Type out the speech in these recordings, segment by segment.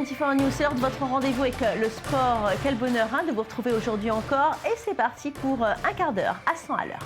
24 News, c'est l'heure de votre rendez-vous avec le sport. Quel bonheur de vous retrouver aujourd'hui encore. Et c'est parti pour un quart d'heure à 100 à l'heure.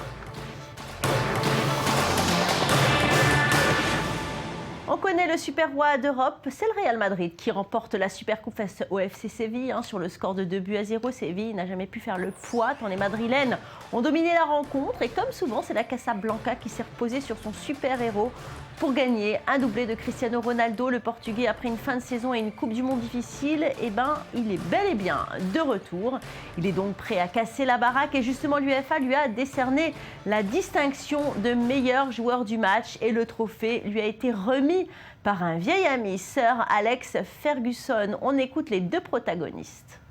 On connaît le super roi d'Europe, c'est le Real Madrid qui remporte la Supercoupe face au FC Séville sur le score de 2-0. Séville n'a jamais pu faire le poids tant les Madrilènes ont dominé la rencontre. Et comme souvent, c'est la Casablanca qui s'est reposée sur son super-héros pour gagner un doublé de Cristiano Ronaldo. Le Portugais, après une fin de saison et une Coupe du Monde difficile, il est bel et bien de retour. Il est donc prêt à casser la baraque et justement l'UEFA lui a décerné la distinction de meilleur joueur du match et le trophée lui a été remis par un vieil ami, Sir Alex Ferguson. On écoute les deux protagonistes.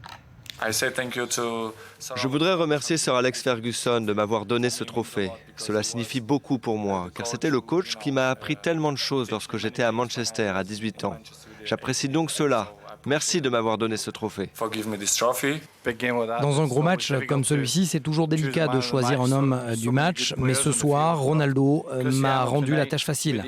Je voudrais remercier Sir Alex Ferguson de m'avoir donné ce trophée. Cela signifie beaucoup pour moi, car c'était le coach qui m'a appris tellement de choses lorsque j'étais à Manchester à 18 ans. J'apprécie donc cela. Merci de m'avoir donné ce trophée. Dans un gros match comme celui-ci, c'est toujours délicat de choisir un homme du match, mais ce soir, Ronaldo m'a rendu la tâche facile.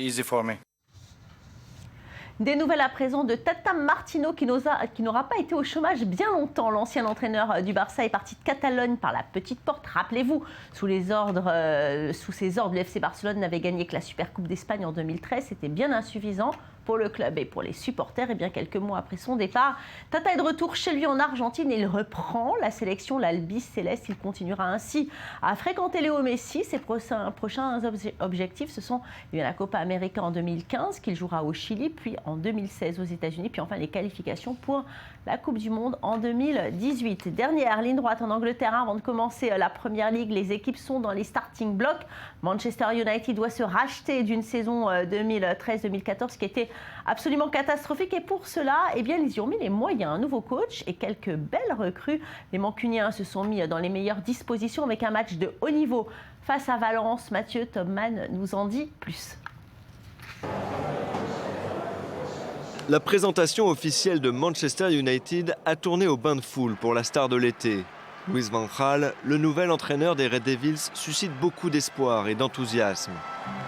Des nouvelles à présent de Tata Martino qui n'aura pas été au chômage bien longtemps. L'ancien entraîneur du Barça est parti de Catalogne par la petite porte. Rappelez-vous, sous ses ordres, le FC Barcelone n'avait gagné que la Supercoupe d'Espagne en 2013. C'était bien insuffisant pour le club et pour les supporters. Et bien quelques mois après son départ, Tata est de retour chez lui en Argentine et il reprend la sélection, l'Albi Céleste. Il continuera ainsi à fréquenter Léo Messi. Ses prochains objectifs, ce sont la Copa América en 2015 qu'il jouera au Chili, puis en 2016 aux États-Unis, puis enfin les qualifications pour la Coupe du Monde en 2018. Dernière ligne droite en Angleterre avant de commencer la Première Ligue. Les équipes sont dans les starting blocks. Manchester United doit se racheter d'une saison 2013-2014 qui était absolument catastrophique et pour cela, ils y ont mis les moyens. Un nouveau coach et quelques belles recrues. Les Mancuniens se sont mis dans les meilleures dispositions avec un match de haut niveau face à Valence. Mathieu Tobman nous en dit plus. La présentation officielle de Manchester United a tourné au bain de foule pour la star de l'été. Louis van Gaal, le nouvel entraîneur des Red Devils, suscite beaucoup d'espoir et d'enthousiasme.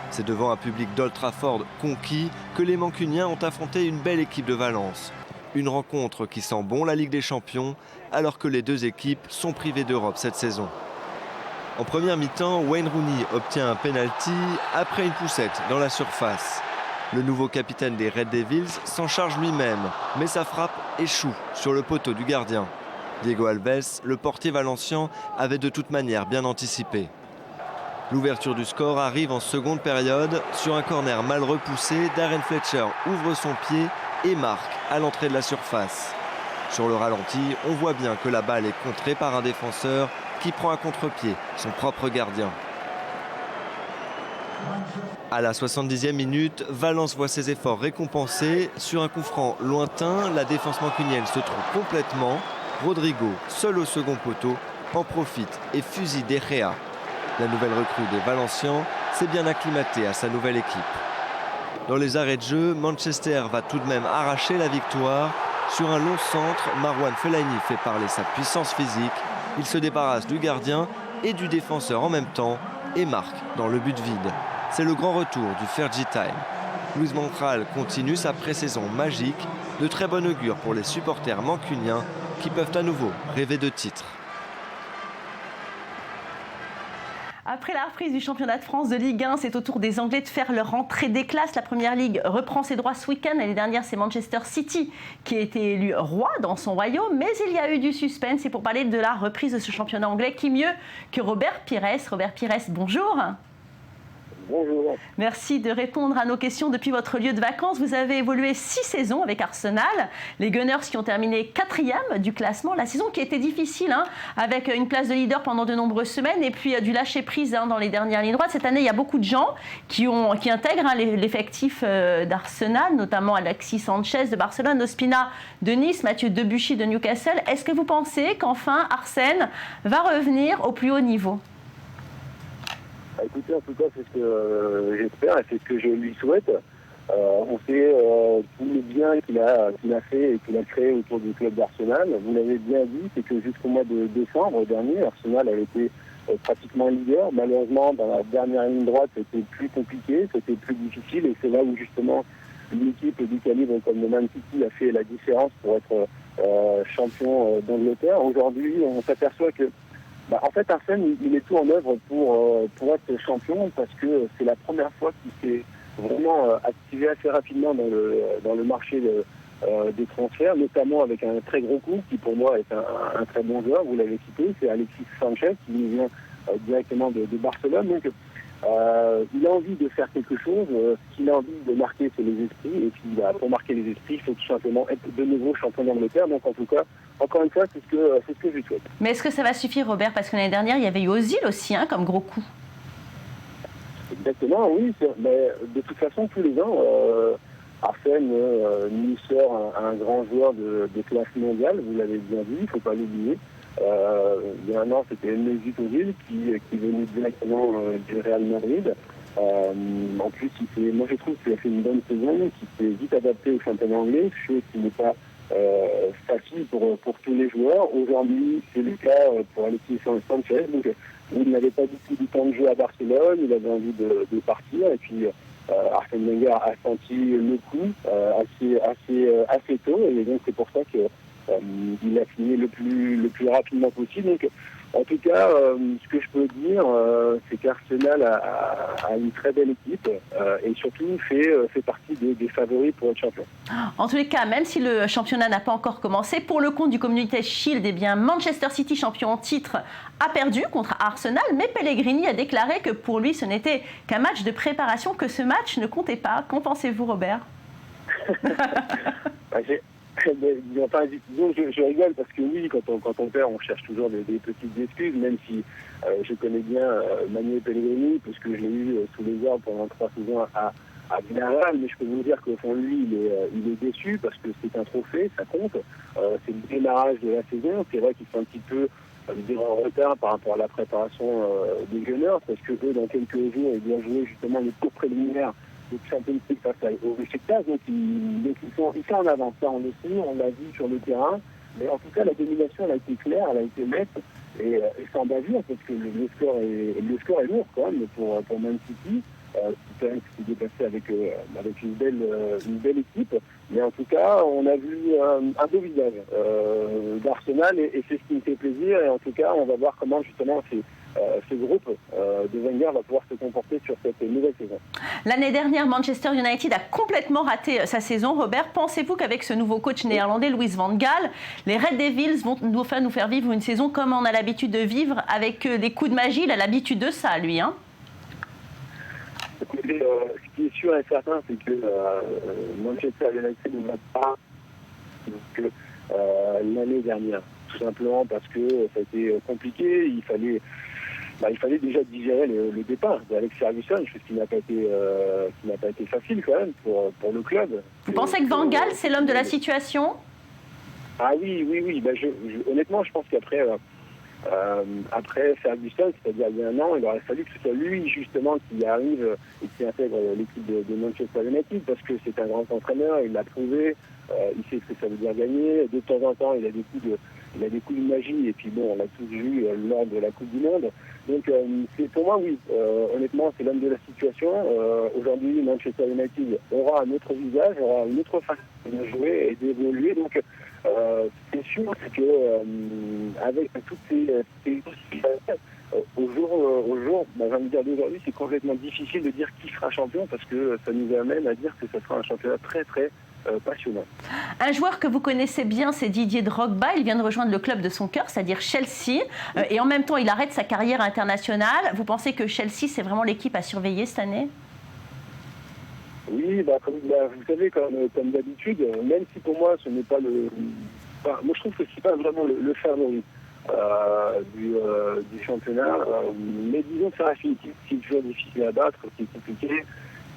C'est devant un public d'Old Trafford conquis que les Mancuniens ont affronté une belle équipe de Valence. Une rencontre qui sent bon la Ligue des Champions alors que les deux équipes sont privées d'Europe cette saison. En première mi-temps, Wayne Rooney obtient un penalty après une poussette dans la surface. Le nouveau capitaine des Red Devils s'en charge lui-même, mais sa frappe échoue sur le poteau du gardien. Diego Alves, le portier valencien, avait de toute manière bien anticipé. L'ouverture du score arrive en seconde période. Sur un corner mal repoussé, Darren Fletcher ouvre son pied et marque à l'entrée de la surface. Sur le ralenti, on voit bien que la balle est contrée par un défenseur qui prend à contre-pied son propre gardien. À la 70e minute, Valence voit ses efforts récompensés. Sur un coup franc lointain, la défense mancunienne se trompe complètement. Rodrigo, seul au second poteau, en profite et fusille De Gea. La nouvelle recrue des Valenciens s'est bien acclimatée à sa nouvelle équipe. Dans les arrêts de jeu, Manchester va tout de même arracher la victoire. Sur un long centre, Marouane Fellaini fait parler sa puissance physique. Il se débarrasse du gardien et du défenseur en même temps et marque dans le but vide. C'est le grand retour du Fergie Time. Louis van Gaal continue sa pré-saison magique, de très bon augure pour les supporters mancuniens qui peuvent à nouveau rêver de titres. Après la reprise du championnat de France de Ligue 1, c'est au tour des Anglais de faire leur entrée des classes. La Première Ligue reprend ses droits ce week-end. L'année dernière, c'est Manchester City qui a été élu roi dans son royaume. Mais il y a eu du suspense. Et pour parler de la reprise de ce championnat anglais, qui mieux que Robert Pires. Robert Pires, bonjour. Bonjour. Merci de répondre à nos questions depuis votre lieu de vacances. Vous avez évolué 6 saisons avec Arsenal. Les Gunners qui ont terminé 4e du classement. La saison qui était difficile, avec une place de leader pendant de nombreuses semaines et puis du lâcher-prise dans les dernières lignes droites. Cette année, il y a beaucoup de gens qui intègrent l'effectif d'Arsenal, notamment Alexis Sanchez de Barcelone, Ospina de Nice, Mathieu Debuchy de Newcastle. Est-ce que vous pensez qu'enfin Arsène va revenir au plus haut niveau ? Écoutez, en tout cas, c'est ce que j'espère et c'est ce que je lui souhaite. On sait tout le bien qu'il a fait et qu'il a créé autour du club d'Arsenal. Vous l'avez bien dit, c'est que jusqu'au mois de décembre dernier, Arsenal avait été pratiquement leader. Malheureusement, dans la dernière ligne droite, c'était plus compliqué, c'était plus difficile et c'est là où justement une équipe du calibre comme le Man City a fait la différence pour être champion d'Angleterre. Aujourd'hui, on s'aperçoit que en fait, Arsène, il met tout en œuvre pour être champion parce que c'est la première fois qu'il s'est vraiment activé assez rapidement dans le marché des transferts, notamment avec un très gros coup qui pour moi est un très bon joueur, vous l'avez cité, c'est Alexis Sanchez qui nous vient directement de Barcelone. Donc il a envie de faire quelque chose, ce qu'il a envie de marquer c'est les esprits, et puis pour marquer les esprits, il faut tout simplement être de nouveau champion d'Angleterre. Donc en tout cas, encore une fois, c'est ce que je lui souhaite. Mais est-ce que ça va suffire, Robert? Parce que l'année dernière, il y avait eu Ozil aussi, comme gros coup. Exactement, oui. Mais de toute façon, tous les ans, Arsène nous sort un grand joueur de classe mondiale, vous l'avez bien dit, il ne faut pas l'oublier. Il y a un an, c'était Mesut Ozil qui venait directement du Real Madrid. En plus, moi je trouve qu'il a fait une bonne saison, qu'il s'est vite adapté au championnat anglais, chose qui n'est pas facile pour tous les joueurs. Aujourd'hui, c'est le cas pour Alexis Sanchez. Donc, il n'avait pas du tout du temps de jeu à Barcelone, il avait envie de partir. Et puis, Arsène Wenger a senti le coup assez tôt. Et donc, c'est pour ça qu'il a signé le plus rapidement possible. Donc, en tout cas, ce que je peux dire, c'est qu'Arsenal a une très belle équipe et surtout fait partie des favoris pour être champion. En tous les cas, même si le championnat n'a pas encore commencé, pour le compte du Community Shield, Manchester City, champion en titre, a perdu contre Arsenal, mais Pellegrini a déclaré que pour lui, ce n'était qu'un match de préparation, que ce match ne comptait pas. Qu'en pensez-vous, Robert? Je rigole parce que oui, quand on perd, on cherche toujours des petites excuses, même si je connais bien Manuel Pellegrini, puisque je l'ai eu sous les arbres pendant 3 saisons à Villarreal, mais je peux vous dire qu'au fond de lui, il est déçu parce que c'est un trophée, ça compte. C'est le démarrage de la saison. C'est vrai qu'ils sont un petit peu en retard par rapport à la préparation des Gunners, parce que eux, dans quelques jours, ils doivent jouer justement les tours préliminaires de Champions League face au Beşiktaş, donc ils sont en avance. Ça, on le sait, on l'a vu sur le terrain, mais en tout cas, la domination, elle a été claire, elle a été nette, et sans bavure, parce que le score est lourd quand même pour Man City, qui s'est dépassé avec une belle équipe. Mais en tout cas, on a vu un beau visage d'Arsenal, et c'est ce qui me fait plaisir. Et en tout cas, on va voir comment justement ce groupe de Wenger va pouvoir se comporter sur cette nouvelle saison. L'année dernière, Manchester United a complètement raté sa saison. Robert, pensez-vous qu'avec ce nouveau coach néerlandais, Louis van Gaal, les Red Devils vont nous faire vivre une saison comme on a l'habitude de vivre, avec des coups de magie? Il a l'habitude de ça, lui, Écoutez, ce qui est sûr et certain, c'est que Manchester United ne va pas que l'année dernière. Tout simplement parce que ça a été compliqué. Il fallait déjà digérer le départ d'Alex Ferguson, chose qui n'a pas été facile quand même pour le club. Vous pensez que Van Gaal, c'est l'homme de la situation? Ah oui. Honnêtement, je pense qu'après Ferguson, c'est-à-dire il y a un an, il aurait fallu que ce soit lui justement qui arrive et qui intègre l'équipe de Manchester United, parce que c'est un grand entraîneur, il l'a prouvé, il sait ce que ça veut dire gagner. De temps en temps, il a des coups de magie, et puis bon, on l'a tous vu lors de la Coupe du Monde. Donc pour moi, oui, honnêtement, c'est l'homme de la situation. Aujourd'hui, Manchester United aura un autre visage, aura une autre façon de jouer et d'évoluer. Donc c'est sûr que avec toutes ces au jour, j'ai envie de dire d'aujourd'hui, c'est complètement difficile de dire qui sera champion, parce que ça nous amène à dire que ce sera un championnat très très passionnant. Un joueur que vous connaissez bien, c'est Didier Drogba. Il vient de rejoindre le club de son cœur, c'est-à-dire Chelsea, et en même temps, il arrête sa carrière internationale. Vous pensez que Chelsea, c'est vraiment l'équipe à surveiller cette année? Oui, vous savez, comme d'habitude, même si pour moi, ce n'est pas moi, je trouve que c'est pas vraiment le favori du championnat. Mais disons que ça reste une équipe qui est toujours difficile à battre, qui est compliquée,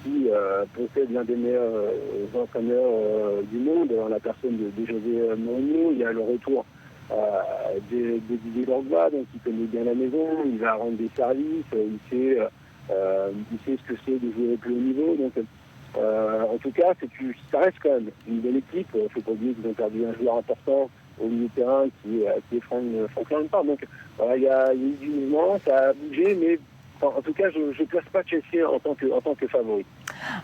qui possède l'un des meilleurs entraîneurs du monde, en la personne de José Mourinho. Il y a le retour de Didier Drogba, donc il connaît bien la maison, il va rendre des services, il sait ce que c'est de jouer avec le haut niveau. Donc, en tout cas, ça reste quand même une belle équipe. Il ne faut pas oublier qu'ils ont perdu un joueur important au milieu de terrain qui est Frank Lampard. Donc il y a eu du mouvement, ça a bougé, mais en tout cas, je ne place pas Chelsea en tant que favori.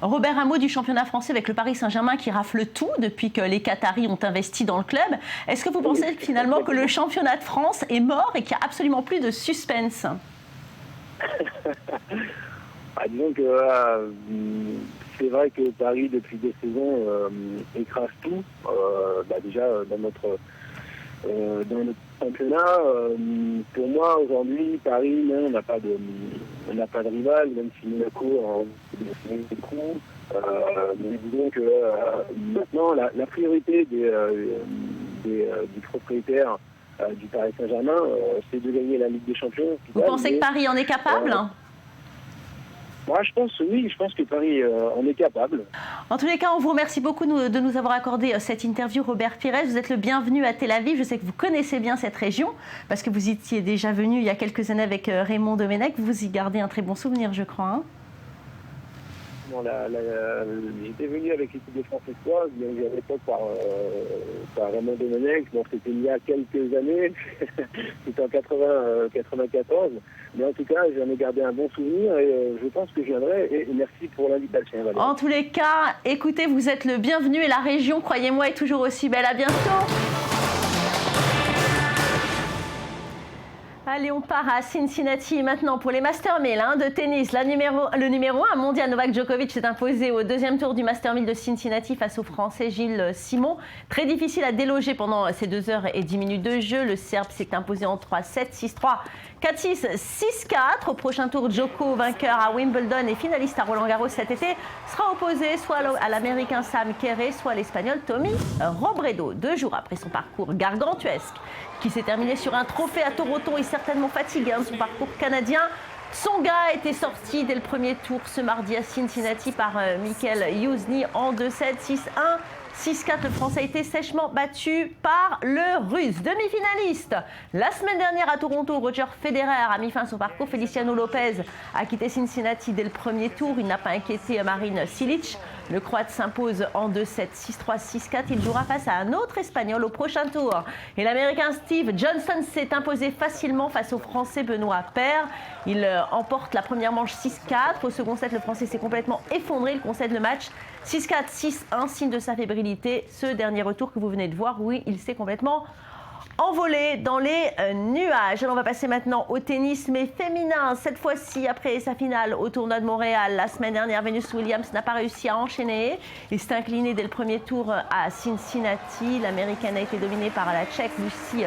Robert, un mot du championnat français avec le Paris Saint-Germain qui rafle tout depuis que les Qataris ont investi dans le club. Est-ce que vous pensez finalement que le championnat de France est mort et qu'il n'y a absolument plus de suspense? Disons que c'est vrai que Paris, depuis 2 saisons, écrase tout. Déjà, dans notre championnat, pour moi, aujourd'hui, Paris, non, on n'a pas de rival, même si Monaco a des coups. Mais disons que maintenant, la priorité du propriétaire du Paris Saint-Germain, c'est de gagner la Ligue des Champions. Vous pensez que Paris en est capable? Moi, je pense que Paris en est capable. En tous les cas, on vous remercie beaucoup de nous avoir accordé cette interview, Robert Pires. Vous êtes le bienvenu à Tel Aviv. Je sais que vous connaissez bien cette région parce que vous y étiez déjà venu il y a quelques années avec Raymond Domenech. Vous y gardez un très bon souvenir, je crois. Hein. J'étais venu avec l'équipe de France Espoir, bien à l'époque par Raymond Domenech. Bon, c'était il y a quelques années, c'était en 94. Mais en tout cas, j'en ai gardé un bon souvenir et je pense que je viendrai. Et merci pour l'invitation, Valérie. En tous les cas, écoutez, vous êtes le bienvenu et la région, croyez-moi, est toujours aussi belle. À bientôt. Allez, on part à Cincinnati maintenant pour les Master 1000 de tennis. Le numéro 1 mondial Novak Djokovic s'est imposé au deuxième tour du Master 1000 de Cincinnati face au Français Gilles Simon. Très difficile à déloger pendant ces 2 heures et 10 minutes de jeu. Le Serbe s'est imposé en 3-7, 6-3, 4-6, 6-4. Au prochain tour, Djoko, vainqueur à Wimbledon et finaliste à Roland-Garros cet été, sera opposé soit à l'Américain Sam Querrey, soit à l'Espagnol Tommy Robredo. 2 jours après son parcours gargantuesque, qui s'est terminé sur un trophée à Toronto, est certainement fatigué de son parcours canadien. Tsonga était sorti dès le premier tour ce mardi à Cincinnati par Michael Youzny en 2-7, 6-1. 6-4, le Français a été sèchement battu par le Russe. Demi-finaliste. La semaine dernière à Toronto, Roger Federer a mis fin à son parcours. Feliciano Lopez a quitté Cincinnati dès le premier tour. Il n'a pas inquiété Marin Cilic. Le Croate s'impose en 2-7, 6-3, 6-4. Il jouera face à un autre Espagnol au prochain tour. Et l'Américain Steve Johnson s'est imposé facilement face au Français Benoît Paire. Il emporte la première manche 6-4. Au second set, le Français s'est complètement effondré. Il concède le match 6-4, 6-1, signe de sa fébrilité. Ce dernier retour que vous venez de voir, oui, il s'est complètement envolé dans les nuages. Alors on va passer maintenant au tennis, mais féminin. Cette fois-ci, après sa finale au tournoi de Montréal, la semaine dernière, Venus Williams n'a pas réussi à enchaîner. Il s'est incliné dès le premier tour à Cincinnati. L'Américaine a été dominée par la Tchèque Lucie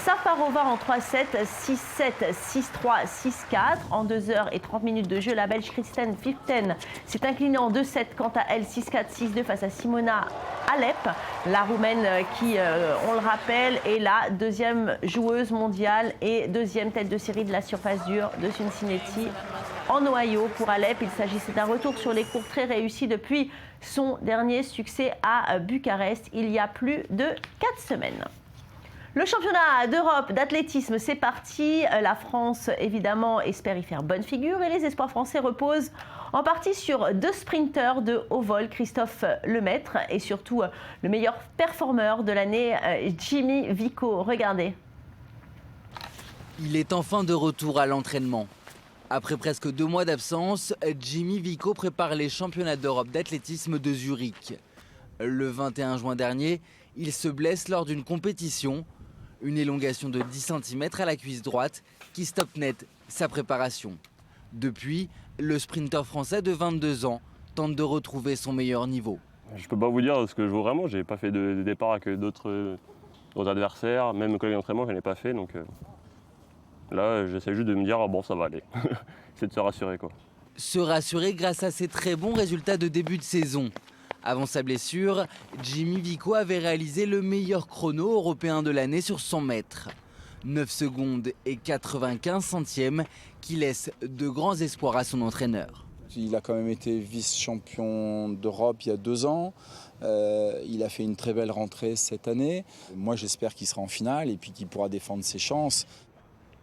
Safarova en 3-7, 6-7, 6-3, 6-4. En 2 heures et 30 minutes de jeu, la Belge Kristen Vierten s'est inclinée en 2-7 quant à elle, 6-4, 6-2 face à Simona Halep. La Roumaine qui, on le rappelle, est la 2e joueuse mondiale et 2e tête de série de la surface dure de Cincinnati en Ohio. Pour Halep, il s'agissait d'un retour sur les cours très réussi depuis son dernier succès à Bucarest il y a plus de 4 semaines. Le championnat d'Europe d'athlétisme, c'est parti. La France, évidemment, espère y faire bonne figure et les espoirs français reposent en partie sur 2 sprinteurs de haut vol, Christophe Lemaître et surtout le meilleur performeur de l'année, Jimmy Vico. Regardez. Il est enfin de retour à l'entraînement. Après presque 2 mois d'absence, Jimmy Vico prépare les championnats d'Europe d'athlétisme de Zurich. Le 21 juin dernier, il se blesse lors d'une compétition. Une élongation de 10 cm à la cuisse droite qui stoppe net sa préparation. Depuis, le sprinter français de 22 ans tente de retrouver son meilleur niveau. Je ne peux pas vous dire ce que je veux vraiment. Je n'ai pas fait de départ avec d'autres adversaires. Même collègues d'entraînement, je n'en ai pas fait. Donc là, j'essaie juste de me dire bon, ça va aller. C'est de se rassurer, quoi. Se rassurer grâce à ses très bons résultats de début de saison. Avant sa blessure, Jimmy Vico avait réalisé le meilleur chrono européen de l'année sur 100 mètres. 9 secondes et 95 centièmes qui laissent de grands espoirs à son entraîneur. Il a quand même été vice-champion d'Europe il y a 2 ans. Il a fait une très belle rentrée cette année. Moi, j'espère qu'il sera en finale et puis qu'il pourra défendre ses chances.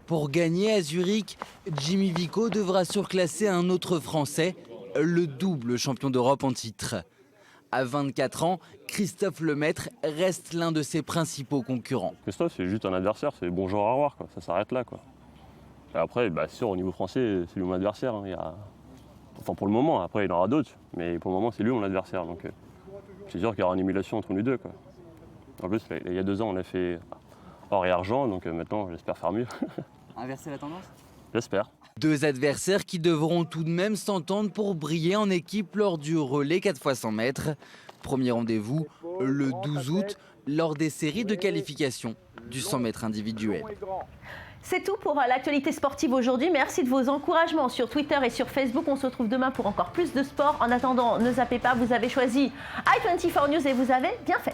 Pour gagner à Zurich, Jimmy Vico devra surclasser un autre Français, le double champion d'Europe en titre. À 24 ans, Christophe Lemaître reste l'un de ses principaux concurrents. Christophe, c'est juste un adversaire, c'est bonjour, au revoir, quoi. Ça s'arrête là, quoi. Et après, sûr, au niveau français, c'est lui mon adversaire. Il Enfin pour le moment, après il y en aura d'autres, mais pour le moment c'est lui mon adversaire. Donc c'est sûr qu'il y aura une émulation entre nous deux, quoi. En plus, il y a 2 ans, on a fait or et argent, donc maintenant j'espère faire mieux. Inverser la tendance? J'espère. 2 adversaires qui devront tout de même s'entendre pour briller en équipe lors du relais 4x100 mètres. Premier rendez-vous le 12 août lors des séries de qualification du 100 mètres individuel. C'est tout pour l'actualité sportive aujourd'hui. Merci de vos encouragements sur Twitter et sur Facebook. On se retrouve demain pour encore plus de sport. En attendant, ne zappez pas, vous avez choisi i24 News et vous avez bien fait.